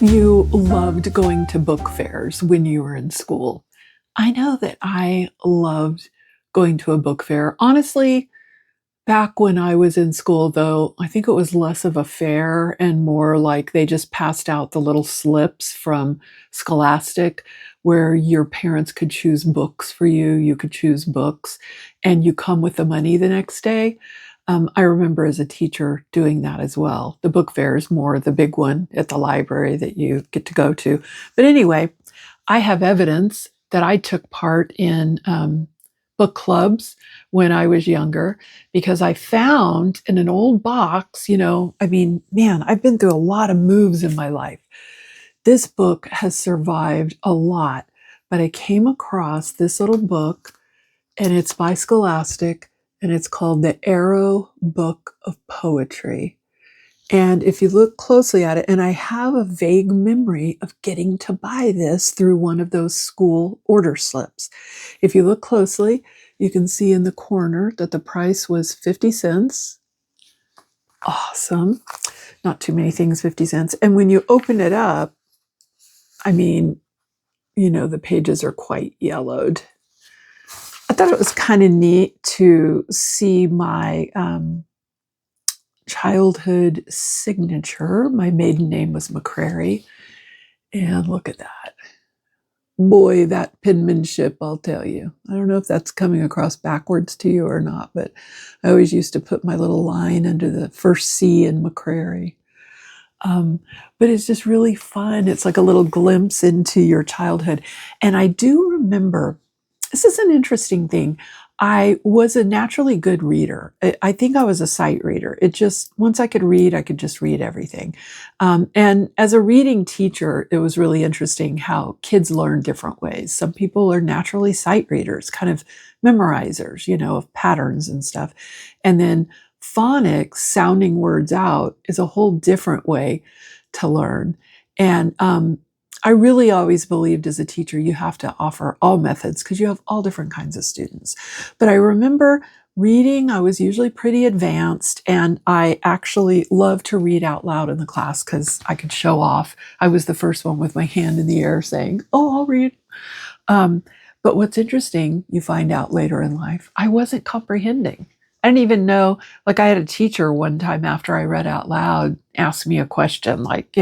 of you loved going to book fairs when you were in school? I know that I loved going to a book fair. Honestly, back when I was in school, though, I think it was less of a fair and more like they just passed out the little slips from Scholastic where your parents could choose books for you. You could choose books and you come with the money the next day. I remember as a teacher doing that as well. The book fair is more the big one at the library that you get to go to. But anyway, I have evidence that I took part in book clubs when I was younger because I found in an old box, man, I've been through a lot of moves in my life. This book has survived a lot, but I came across this little book and it's by Scholastic and it's called The Arrow Book of Poetry. And if you look closely at it, and I have a vague memory of getting to buy this through one of those school order slips. If you look closely, you can see in the corner that the price was 50 cents. Awesome. Not too many things, 50 cents. And when you open it up, the pages are quite yellowed. I thought it was kind of neat to see my childhood signature. My maiden name was McCrary. And look at that. Boy, that penmanship, I'll tell you. I don't know if that's coming across backwards to you or not, but I always used to put my little line under the first C in McCrary. But it's just really fun. It's like a little glimpse into your childhood. And I do remember, this is an interesting thing. I was a naturally good reader. I think I was a sight reader. Once I could read, I could just read everything. And as a reading teacher, it was really interesting how kids learn different ways. Some people are naturally sight readers, kind of memorizers, of patterns and stuff. And then phonics, sounding words out, is a whole different way to learn. And I really always believed as a teacher, you have to offer all methods because you have all different kinds of students. But I remember reading, I was usually pretty advanced, and I actually loved to read out loud in the class because I could show off. I was the first one with my hand in the air saying, "Oh, I'll read." But what's interesting, you find out later in life, I wasn't comprehending. I didn't even know, like I had a teacher one time after I read out loud, ask me a question like,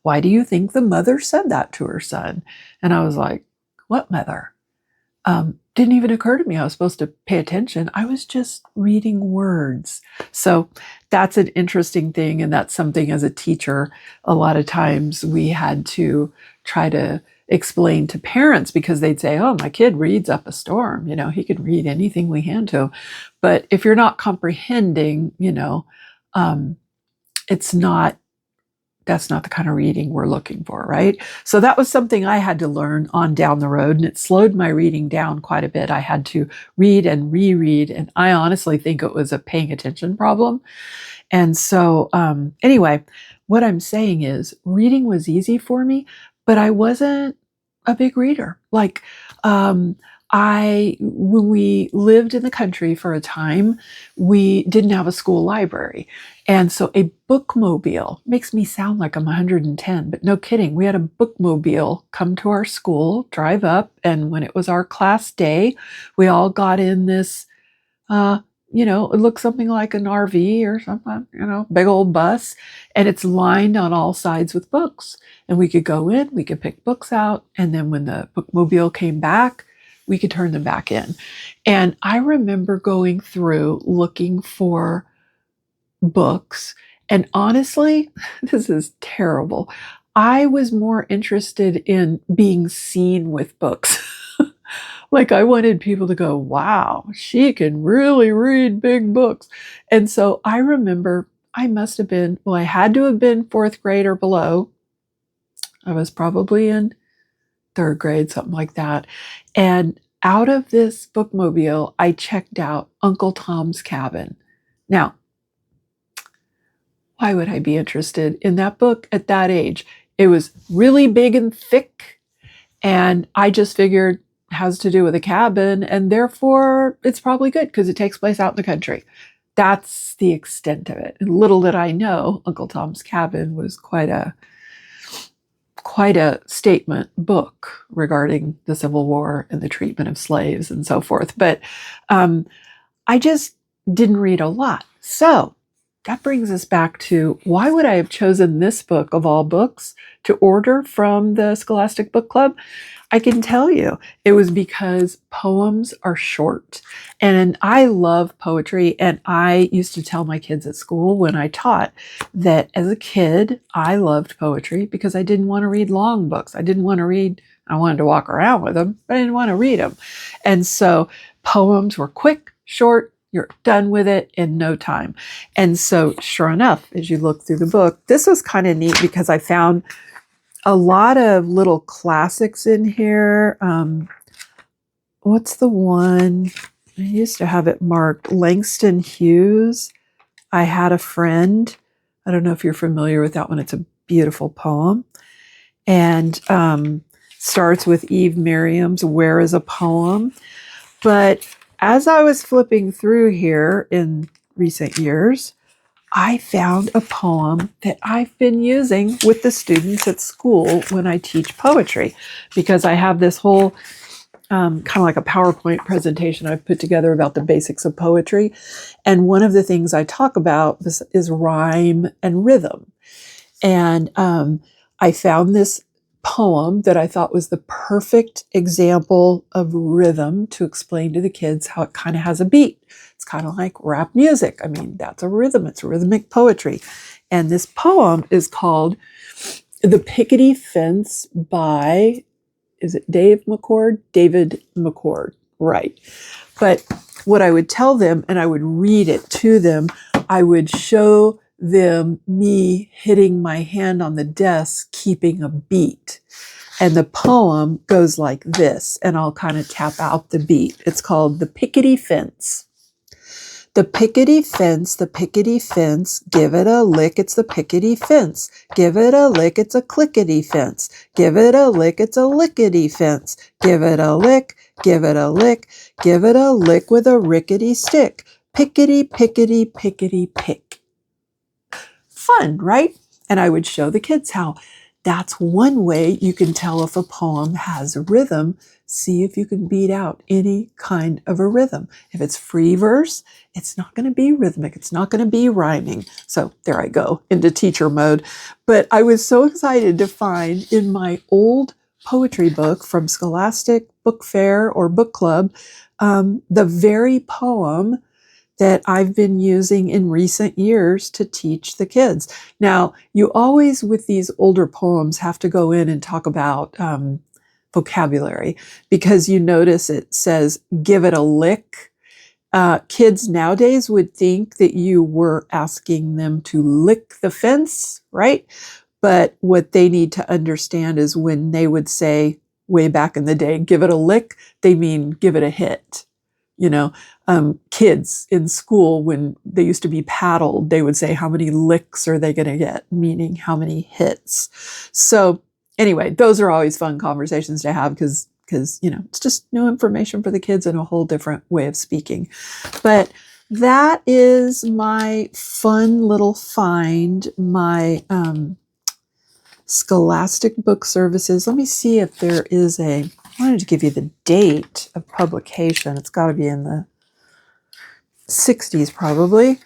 why do you think the mother said that to her son? And I was like, what mother? Didn't even occur to me I was supposed to pay attention. I was just reading words. So that's an interesting thing. And that's something as a teacher, a lot of times we had to try to explain to parents because they'd say, oh, my kid reads up a storm. He could read anything we hand to him. But if you're not comprehending, it's not, that's not the kind of reading we're looking for, right? So that was something I had to learn on down the road, and it slowed my reading down quite a bit. I had to read and reread, and I honestly think it was a paying attention problem. And so anyway, what I'm saying is reading was easy for me, but I wasn't a big reader. Like when we lived in the country for a time, we didn't have a school library. And so a bookmobile makes me sound like I'm 110, but no kidding. We had a bookmobile come to our school, drive up, and when it was our class day, we all got in this, it looks something like an RV or something, big old bus, and it's lined on all sides with books. And we could go in, we could pick books out, and then when the bookmobile came back, we could turn them back in. And I remember going through looking for books. And honestly, this is terrible. I was more interested in being seen with books. Like I wanted people to go, wow, she can really read big books. And so I remember I had to have been fourth grade or below. I was probably in third grade, something like that. And out of this bookmobile, I checked out Uncle Tom's Cabin. Now, why would I be interested in that book at that age? It was really big and thick, and I just figured it has to do with a cabin, and therefore it's probably good because it takes place out in the country. That's the extent of it. And little did I know, Uncle Tom's Cabin was quite a quite a statement book regarding the Civil War and the treatment of slaves and so forth. But I just didn't read a lot. So that brings us back to, why would I have chosen this book of all books to order from the Scholastic Book Club? I can tell you it was because poems are short. And I love poetry. And I used to tell my kids at school when I taught that as a kid, I loved poetry because I didn't want to read long books. I wanted to walk around with them, but I didn't want to read them. And so poems were quick, short, you're done with it in no time. And so sure enough, as you look through the book, this was kind of neat because I found a lot of little classics in here. What's the one? I used to have it marked, Langston Hughes, I Had a Friend. I don't know if you're familiar with that one. It's a beautiful poem. And starts with Eve Merriam's Where is a Poem? But as I was flipping through here in recent years, I found a poem that I've been using with the students at school when I teach poetry, because I have this whole kind of like a PowerPoint presentation I've put together about the basics of poetry. And one of the things I talk about is rhyme and rhythm. And I found this poem that I thought was the perfect example of rhythm to explain to the kids how it kind of has a beat. It's kind of like rap music. I mean, that's a rhythm. It's rhythmic poetry. And this poem is called The Pickety Fence by, is it David McCord, right. But what I would tell them, and I would read it to them, I would show them me hitting my hand on the desk, keeping a beat. And the poem goes like this, and I'll kind of tap out the beat. It's called The Pickety Fence. The pickety fence, give it a lick, it's the pickety fence. Give it a lick, it's a clickety fence. Give it a lick, it's a lickety fence. Give it a lick, give it a lick, give it a lick with a rickety stick. Pickety, pickety, pickety, pick. Fun, right? And I would show the kids how that's one way you can tell if a poem has a rhythm. See if you can beat out any kind of a rhythm. If it's free verse, it's not going to be rhythmic. It's not going to be rhyming. So there I go into teacher mode. But I was so excited to find in my old poetry book from Scholastic Book Fair or Book Club, the very poem that I've been using in recent years to teach the kids. Now, you always, with these older poems, have to go in and talk about vocabulary, because you notice it says, give it a lick. Kids nowadays would think that you were asking them to lick the fence, right? But what they need to understand is when they would say, way back in the day, give it a lick, they mean give it a hit. You know, kids in school, when they used to be paddled, they would say, how many licks are they going to get? Meaning how many hits. So anyway, those are always fun conversations to have because, you know, it's just new information for the kids and a whole different way of speaking. But that is my fun little find, my Scholastic Book Services. Let me see if there is I wanted to give you the date of publication. It's got to be in the 60s probably.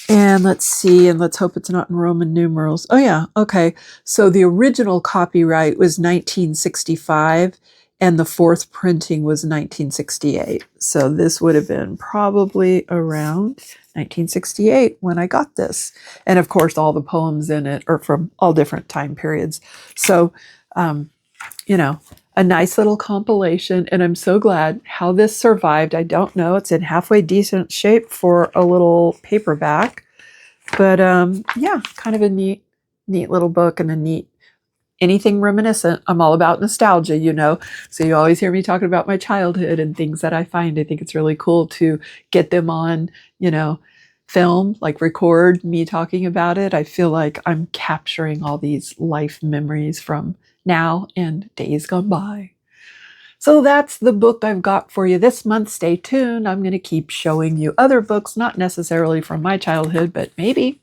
And let's see, and let's hope it's not in Roman numerals. Oh yeah, okay. So the original copyright was 1965, and the fourth printing was 1968. So this would have been probably around 1968 when I got this. And of course, all the poems in it are from all different time periods. So, you know, a nice little compilation, and I'm so glad how this survived. I don't know. It's in halfway decent shape for a little paperback. But yeah, kind of a neat little book and a neat, anything reminiscent. I'm all about nostalgia, you know. So you always hear me talking about my childhood and things that I find. I think it's really cool to get them on, you know, film, like record me talking about it. I feel like I'm capturing all these life memories from now and days gone by. So that's the book I've got for you this month. Stay tuned. I'm going to keep showing you other books, not necessarily from my childhood, but maybe